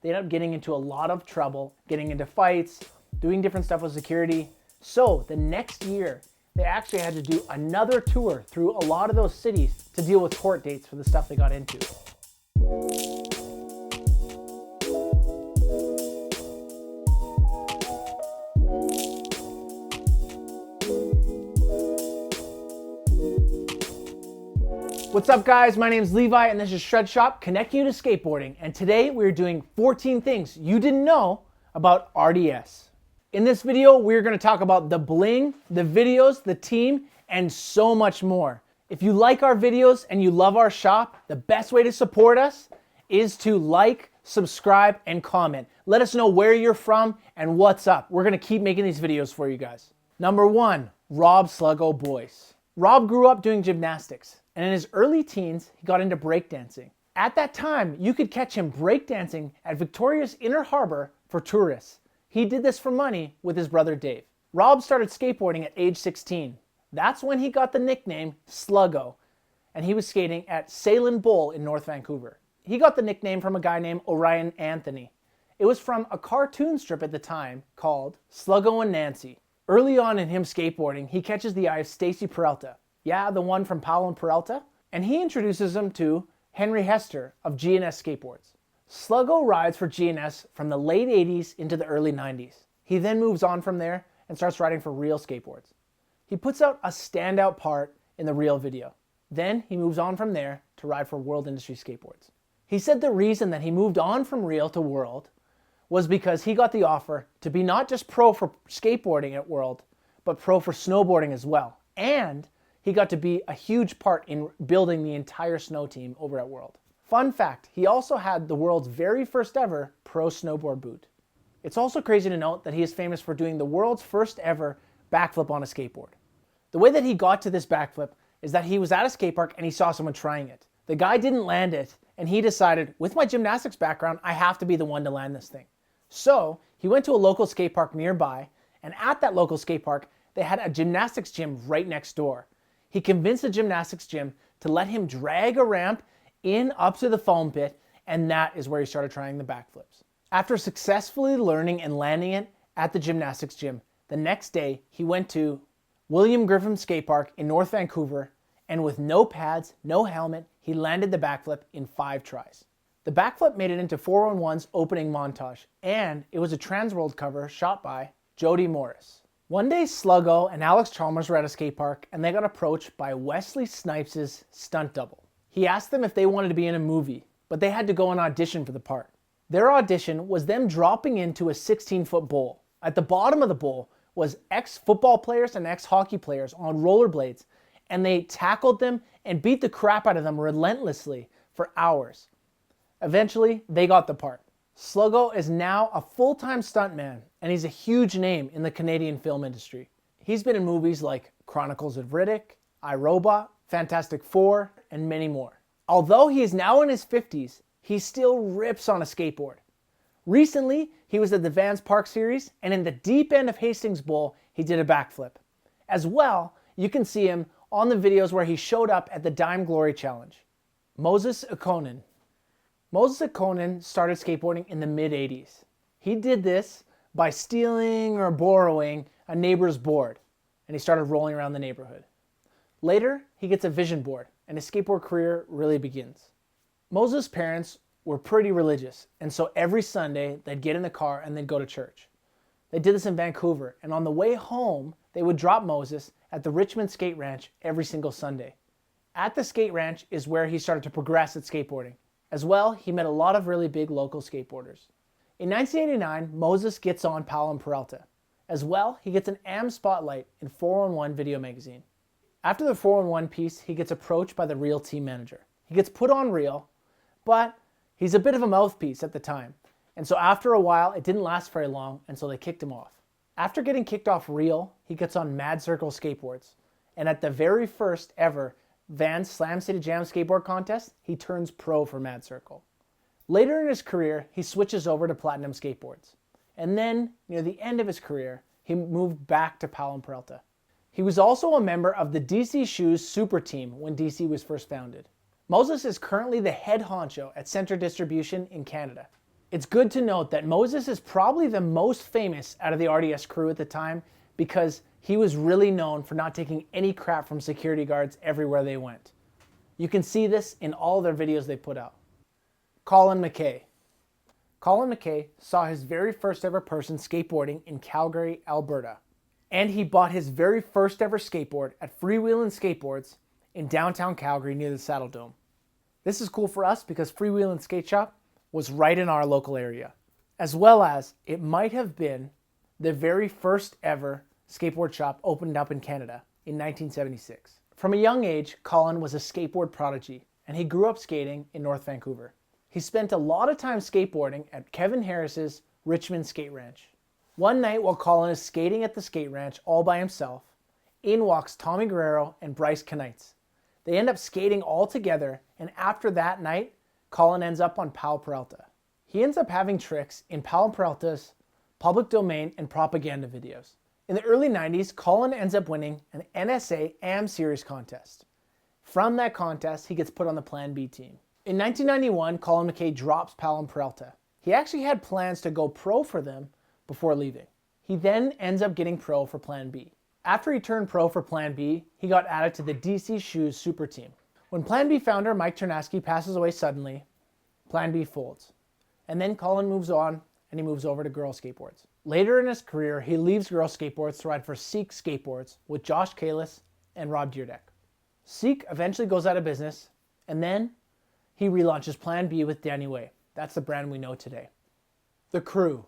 they ended up getting into a lot of trouble, getting into fights, doing different stuff with security. So the next year, they actually had to do another tour through a lot of those cities to deal with court dates for the stuff they got into. What's up guys, my name is Levi and this is Shred Shop, connecting you to skateboarding. And today we're doing 14 things you didn't know about RDS. In this video, we're gonna talk about the bling, the videos, the team, and so much more. If you like our videos and you love our shop, the best way to support us is to like, subscribe, and comment. Let us know where you're from and what's up. We're gonna keep making these videos for you guys. Number 1, Rob Sluggo Boyce. Rob grew up doing gymnastics, and in his early teens, he got into breakdancing. At that time, you could catch him breakdancing at Victoria's Inner Harbor for tourists. He did this for money with his brother Dave. Rob started skateboarding at age 16. That's when he got the nickname Sluggo, and he was skating at Salin Bowl in North Vancouver. He got the nickname from a guy named Orion Anthony. It was from a cartoon strip at the time called Sluggo and Nancy. Early on in him skateboarding, he catches the eye of Stacy Peralta. Yeah, the one from Powell and Peralta. And he introduces him to Henry Hester of GNS Skateboards. Sluggo rides for GNS from the late 80s into the early 90s. He then moves on from there and starts riding for Real Skateboards. He puts out a standout part in the Real video. Then he moves on from there to ride for World Industry Skateboards. He said the reason that he moved on from Real to World was because he got the offer to be not just pro for skateboarding at World, but pro for snowboarding as well. And he got to be a huge part in building the entire snow team over at World. Fun fact, he also had the world's very first ever pro snowboard boot. It's also crazy to note that he is famous for doing the world's first ever backflip on a skateboard. The way that he got to this backflip is that he was at a skate park and he saw someone trying it. The guy didn't land it, and he decided, with my gymnastics background, I have to be the one to land this thing. So he went to a local skate park nearby, and at that local skate park, they had a gymnastics gym right next door. He convinced the gymnastics gym to let him drag a ramp in up to the foam pit, and that is where he started trying the backflips. After successfully learning and landing it at the gymnastics gym, the next day he went to William Griffin Skate Park in North Vancouver, and with no pads, no helmet, he landed the backflip in 5 tries. The backflip made it into 411's opening montage, and it was a Transworld cover shot by Jody Morris. One day, Sluggo and Alex Chalmers were at a skate park, and they got approached by Wesley Snipes' stunt double. He asked them if they wanted to be in a movie, but they had to go and audition for the part. Their audition was them dropping into a 16-foot bowl. At the bottom of the bowl was ex-football players and ex-hockey players on rollerblades, and they tackled them and beat the crap out of them relentlessly for hours. Eventually, they got the part. Sluggo is now a full-time stuntman, and he's a huge name in the Canadian film industry. He's been in movies like Chronicles of Riddick, iRobot, Fantastic Four, and many more. Although he is now in his 50s, he still rips on a skateboard. Recently, he was at the Vans Park Series, and in the deep end of Hastings Bowl, he did a backflip. As well, you can see him on the videos where he showed up at the Dime Glory Challenge. Moses Konan. Moses Konan started skateboarding in the mid-80s. He did this by stealing or borrowing a neighbor's board, and he started rolling around the neighborhood. Later, he gets a vision board, and his skateboard career really begins. Moses' parents were pretty religious, and so every Sunday, they'd get in the car and they'd go to church. They did this in Vancouver, and on the way home, they would drop Moses at the Richmond Skate Ranch every single Sunday. At the skate ranch is where he started to progress at skateboarding. As well, he met a lot of really big local skateboarders. In 1989, Moses gets on Powell and Peralta. As well, he gets an AM spotlight in 411 Video Magazine. After the 411 piece, he gets approached by the Real team manager. He gets put on Real, but he's a bit of a mouthpiece at the time. And so after a while, it didn't last very long, and so they kicked him off. After getting kicked off Real, he gets on Mad Circle Skateboards. And at the very first ever Vans Slam City Jam skateboard contest, he turns pro for Mad Circle. Later in his career, he switches over to Platinum Skateboards. And then, near the end of his career, he moved back to Powell and Peralta. He was also a member of the DC Shoes Super Team when DC was first founded. Moses is currently the head honcho at Centre Distribution in Canada. It's good to note that Moses is probably the most famous out of the RDS crew at the time because he was really known for not taking any crap from security guards everywhere they went. You can see this in all their videos they put out. Colin Mckay. Colin Mckay saw his very first ever person skateboarding in Calgary, Alberta. And he bought his very first ever skateboard at Freewheelin' Skateboards in downtown Calgary near the Saddle Dome. This is cool for us because Freewheelin' Skate Shop was right in our local area, as well as it might have been the very first ever skateboard shop opened up in Canada in 1976. From a young age, Colin was a skateboard prodigy, and he grew up skating in North Vancouver. He spent a lot of time skateboarding at Kevin Harris's Richmond Skate Ranch. One night while Colin is skating at the skate ranch all by himself, in walks Tommy Guerrero and Bryce Kanites. They end up skating all together, and after that night, Colin ends up on Powell Peralta. He ends up having tricks in Powell Peralta's public domain and propaganda videos. In the early 90s, Colin ends up winning an NSA AM Series contest. From that contest, he gets put on the Plan B team. In 1991, Colin Mckay drops Powell and Peralta. He actually had plans to go pro for them before leaving. He then ends up getting pro for Plan B. After he turned pro for Plan B, he got added to the DC Shoes Super Team. When Plan B founder Mike Chernaski passes away suddenly, Plan B folds. And then Colin moves on and he moves over to Girl Skateboards. Later in his career, he leaves Girl Skateboards to ride for Seek Skateboards with Josh Kalis and Rob Deerdeck. Seek eventually goes out of business, and then he relaunches Plan B with Danny Way. That's the brand we know today. The crew.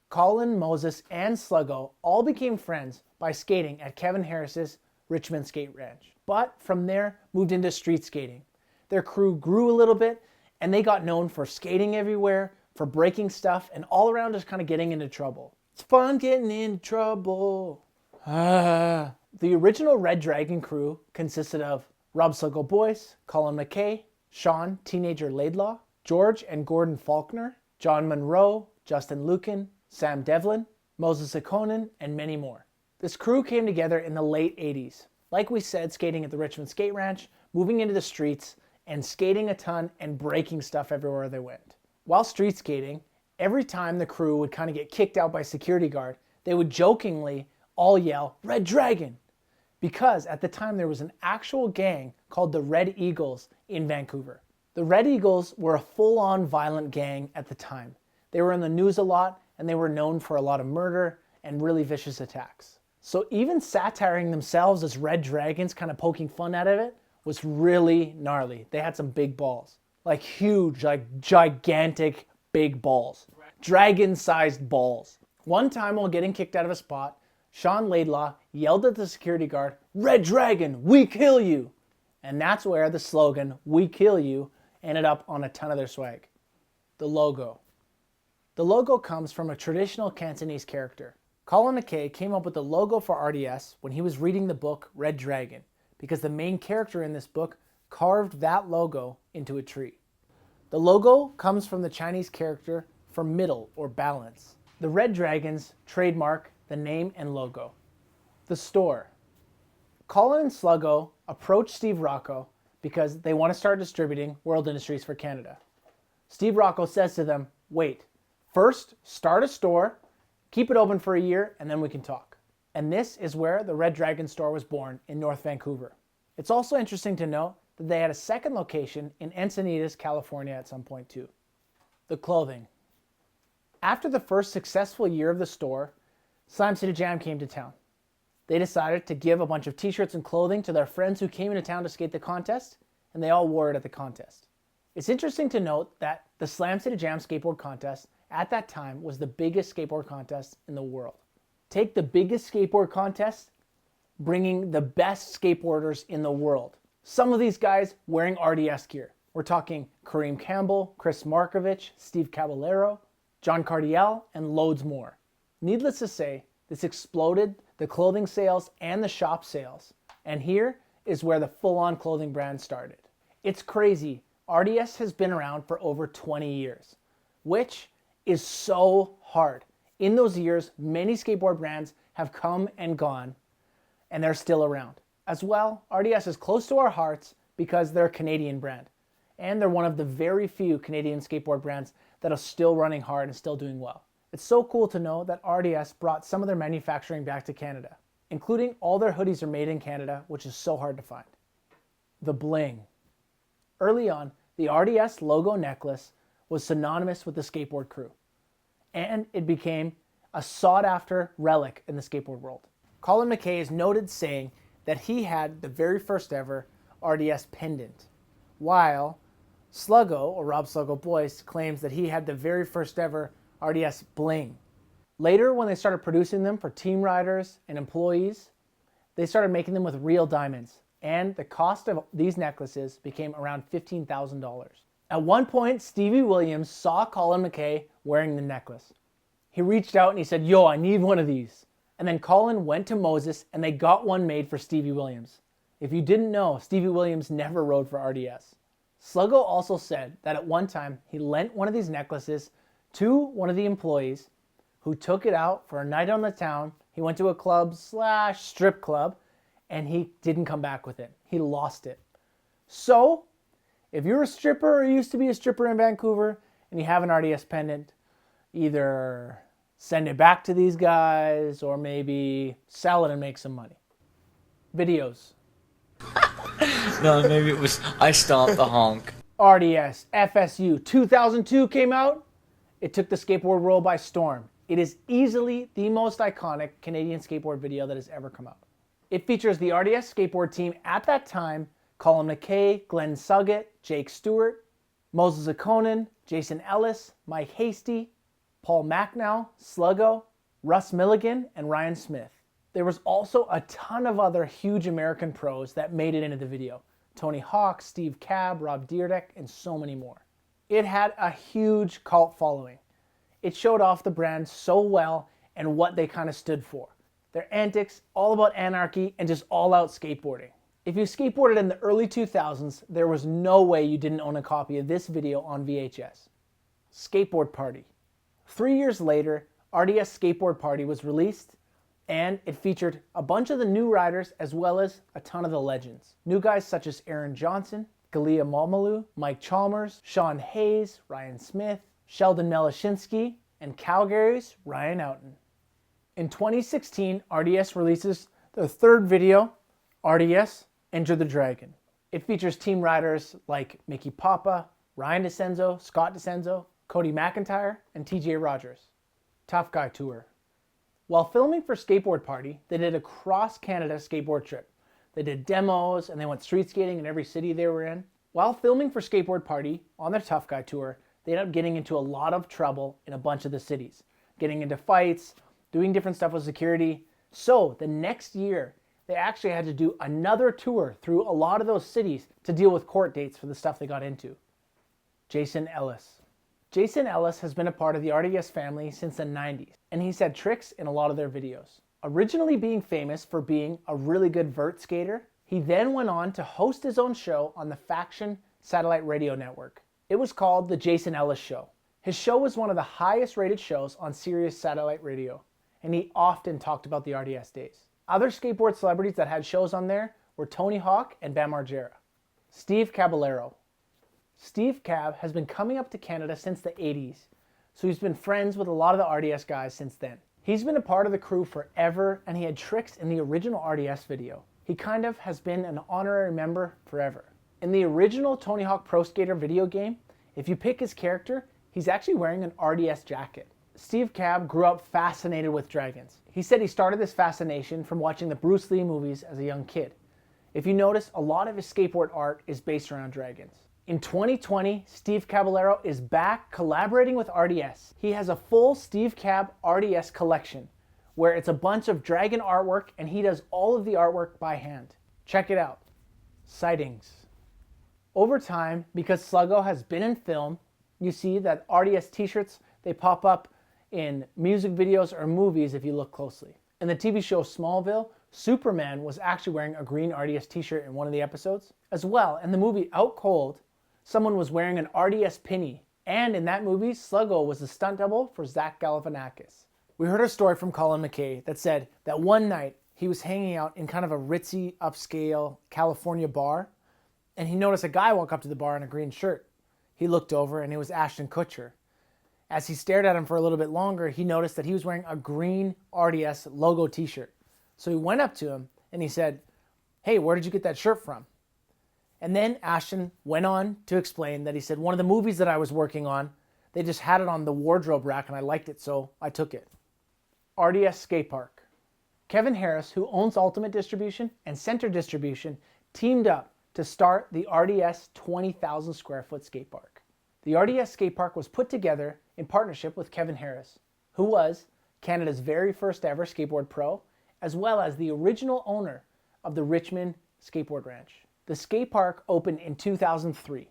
Colin, Moses, and Sluggo all became friends by skating at Kevin Harris's Richmond Skate Ranch, but from there moved into street skating. Their crew grew a little bit, and they got known for skating everywhere, for breaking stuff, and all around just kind of getting into trouble. It's fun getting into trouble. The original Red Dragon crew consisted of Rob Sluggo Boyce, Colin Mckay, Sean Teenager Laidlaw, George and Gordon Faulkner, John Monroe, Justin Lucan, Sam Devlin, Moses Konan, and many more. This crew came together in the late 80s. Like we said, skating at the Richmond Skate Ranch, moving into the streets, and skating a ton and breaking stuff everywhere they went. While street skating, every time the crew would kind of get kicked out by security guard, they would jokingly all yell, "Red Dragon!" Because at the time there was an actual gang called the Red Eagles in Vancouver. The Red Eagles were a full-on violent gang at the time. They were in the news a lot, and they were known for a lot of murder and really vicious attacks. So even satiring themselves as Red Dragons, kind of poking fun out of it, was really gnarly. They had some big balls. Like huge, like gigantic big balls. Dragon-sized balls. One time while getting kicked out of a spot, Sean Laidlaw yelled at the security guard, "Red Dragon, we kill you!" And that's where the slogan, "We kill you," ended up on a ton of their swag. The logo. The logo comes from a traditional Cantonese character. Colin Mckay came up with the logo for RDS when he was reading the book Red Dragon, because the main character in this book carved that logo into a tree. The logo comes from the Chinese character for middle or balance. The Red Dragons trademark the name and logo. The store. Colin and Sluggo approached Steve Rocco because they want to start distributing World Industries for Canada. Steve Rocco says to them, "Wait, first start a store, keep it open for a year, and then we can talk." And this is where the Red Dragon store was born in North Vancouver. It's also interesting to note that they had a second location in Encinitas, California at some point too. The clothing. After the first successful year of the store, Slam City Jam came to town. They decided to give a bunch of t-shirts and clothing to their friends who came into town to skate the contest, and they all wore it at the contest. It's interesting to note that the Slam City Jam skateboard contest at that time was the biggest skateboard contest in the world. Take the biggest skateboard contest, bringing the best skateboarders in the world. Some of these guys wearing RDS gear. We're talking Kareem Campbell, Chris Markovich, Steve Caballero, John Cardiel, and loads more. Needless to say, this exploded the clothing sales and the shop sales. And here is where the full-on clothing brand started. It's crazy. RDS has been around for over 20 years, which is so hard. In those years, many skateboard brands have come and gone, and they're still around. As well, RDS is close to our hearts because they're a Canadian brand, and they're one of the very few Canadian skateboard brands that are still running hard and still doing well. It's so cool to know that RDS brought some of their manufacturing back to Canada, including all their hoodies are made in Canada, which is so hard to find. The Bling. Early on, the RDS logo necklace was synonymous with the skateboard crew, and it became a sought-after relic in the skateboard world. Colin Mckay is noted saying that he had the very first ever RDS pendant, while Sluggo, or Rob Sluggo Boyce, claims that he had the very first ever RDS Bling. Later, when they started producing them for team riders and employees, they started making them with real diamonds, and the cost of these necklaces became around $15,000. At one point, Stevie Williams saw Colin Mckay wearing the necklace. He reached out and he said, "Yo, I need one of these." And then Colin went to Moses and they got one made for Stevie Williams. If you didn't know, Stevie Williams never rode for RDS. Sluggo also said that at one time he lent one of these necklaces to one of the employees who took it out for a night on the town. He went to a club/strip club and he didn't come back with it. He lost it. So, if you're a stripper or used to be a stripper in Vancouver and you have an RDS pendant, either send it back to these guys or maybe sell it and make some money. Videos. No, maybe it was I stomped the honk. RDS FSU 2002 came out. It took the skateboard world by storm. It is easily the most iconic Canadian skateboard video that has ever come out. It features the RDS skateboard team at that time: Colin Mckay, Glenn Suggett, Jake Stewart, Moses Konan, Jason Ellis, Mike Hasty, Paul Macnow, Sluggo, Russ Milligan, and Ryan Smith. There was also a ton of other huge American pros that made it into the video: Tony Hawk, Steve Cab, Rob Dyrdek, and so many more. It had a huge cult following. It showed off the brand so well and what they kind of stood for. Their antics, all about anarchy and just all-out skateboarding. If you skateboarded in the early 2000s, there was no way you didn't own a copy of this video on VHS. Skateboard Party. 3 years later, RDS Skateboard Party was released, and it featured a bunch of the new riders as well as a ton of the legends. New guys such as Aaron Johnson, Galia Malmaloo, Mike Chalmers, Sean Hayes, Ryan Smith, Sheldon Melashinsky, and Calgary's Ryan Outen. In 2016, RDS releases their third video, RDS Enter the Dragon. It features team riders like Mickey Papa, Ryan DeCenzo, Scott DeCenzo, Cody McIntyre, and TJ Rogers. Tough Guy Tour. While filming for Skateboard Party, they did a cross-Canada skateboard trip. They did demos and they went street skating in every city they were in. While filming for Skateboard Party on their Tough Guy Tour, they ended up getting into a lot of trouble in a bunch of the cities, getting into fights, doing different stuff with security. So the next year, they actually had to do another tour through a lot of those cities to deal with court dates for the stuff they got into. Jason Ellis. Jason Ellis has been a part of the RDS family since the 90s, and he's had tricks in a lot of their videos. Originally being famous for being a really good vert skater, he then went on to host his own show on the Faction satellite radio network. It was called The Jason Ellis Show. His show was one of the highest rated shows on Sirius satellite radio, and he often talked about the RDS days. Other skateboard celebrities that had shows on there were Tony Hawk and Bam Margera. Steve Caballero. Steve Cab has been coming up to Canada since the 80s, so he's been friends with a lot of the RDS guys since then. He's been a part of the crew forever, and he had tricks in the original RDS video. He kind of has been an honorary member forever. In the original Tony Hawk Pro Skater video game, if you pick his character, he's actually wearing an RDS jacket. Steve Cab grew up fascinated with dragons. He said he started this fascination from watching the Bruce Lee movies as a young kid. If you notice, a lot of his skateboard art is based around dragons. In 2020, Steve Caballero is back collaborating with RDS. He has a full Steve Cab RDS collection where it's a bunch of dragon artwork and he does all of the artwork by hand. Check it out. Sightings. Over time, because Sluggo has been in film, you see that RDS t-shirts, they pop up in music videos or movies if you look closely. In the TV show Smallville, Superman was actually wearing a green RDS t-shirt in one of the episodes. As well, in the movie Out Cold, someone was wearing an RDS pinny. And in that movie, Sluggo was the stunt double for Zach Galifianakis. We heard a story from Colin Mckay that said that one night he was hanging out in kind of a ritzy, upscale California bar, and he noticed a guy walk up to the bar in a green shirt. He looked over and it was Ashton Kutcher. As he stared at him for a little bit longer, he noticed that he was wearing a green RDS logo t-shirt. So he went up to him and he said, "Hey, where did you get that shirt from?" And then Ashton went on to explain that he said, "One of the movies that I was working on, they just had it on the wardrobe rack and I liked it, so I took it." RDS Skatepark. Kevin Harris, who owns Ultimate Distribution and Center Distribution, teamed up to start the RDS 20,000 square foot skate park. The RDS Skatepark was put together in partnership with Kevin Harris, who was Canada's very first ever skateboard pro, as well as the original owner of the Richmond Skateboard Ranch. The skate park opened in 2003.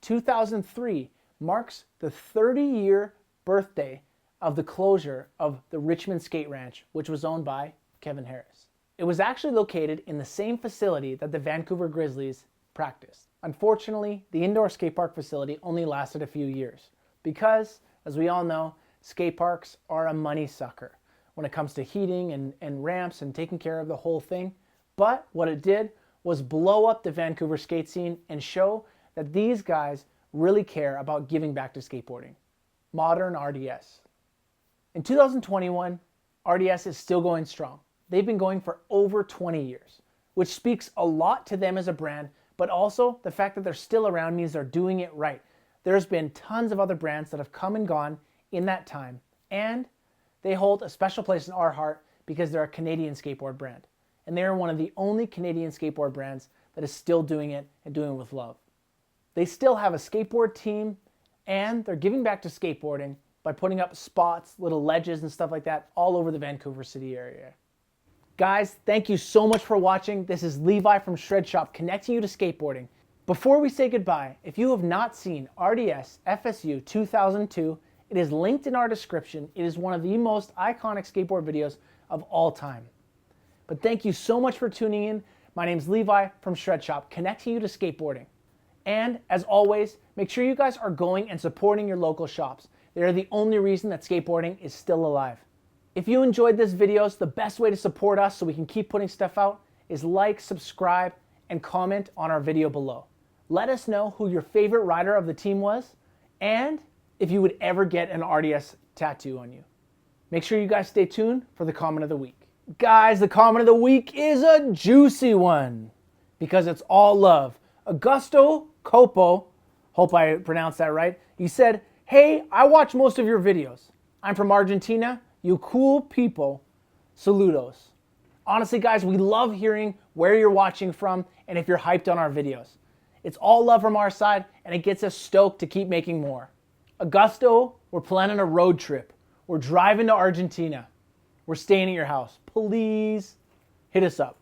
2003 marks the 30-year birthday of the closure of the Richmond Skate Ranch, which was owned by Kevin Harris. It was actually located in the same facility that the Vancouver Grizzlies practiced. Unfortunately, the indoor skate park facility only lasted a few years because, as we all know, skate parks are a money sucker when it comes to heating and ramps and taking care of the whole thing. But what it did was blow up the Vancouver skate scene and show that these guys really care about giving back to skateboarding. Modern RDS. In 2021, RDS is still going strong. They've been going for over 20 years, which speaks a lot to them as a brand, but also the fact that they're still around means they're doing it right. There's been tons of other brands that have come and gone in that time, and they hold a special place in our heart because they're a Canadian skateboard brand. And they're one of the only Canadian skateboard brands that is still doing it and doing it with love. They still have a skateboard team, and they're giving back to skateboarding by putting up spots, little ledges and stuff like that all over the Vancouver City area. Guys, thank you so much for watching. This is Levi from Shred Shop, connecting you to skateboarding. Before we say goodbye, if you have not seen RDS FSU 2002, it is linked in our description. It is one of the most iconic skateboard videos of all time. But thank you so much for tuning in. My name's Levi from Shred Shop, connecting you to skateboarding. And as always, make sure you guys are going and supporting your local shops. They are the only reason that skateboarding is still alive. If you enjoyed this video, the best way to support us so we can keep putting stuff out is like, subscribe, and comment on our video below. Let us know who your favorite rider of the team was and if you would ever get an RDS tattoo on you. Make sure you guys stay tuned for the comment of the week. Guys, the comment of the week is a juicy one because it's all love. Augusto Copo, hope I pronounced that right. He said, "Hey, I watch most of your videos. I'm from Argentina. You cool people. Saludos." Honestly, guys, we love hearing where you're watching from and if you're hyped on our videos. It's all love from our side, and it gets us stoked to keep making more. Augusto, we're planning a road trip. We're driving to Argentina. We're staying at your house. Please hit us up.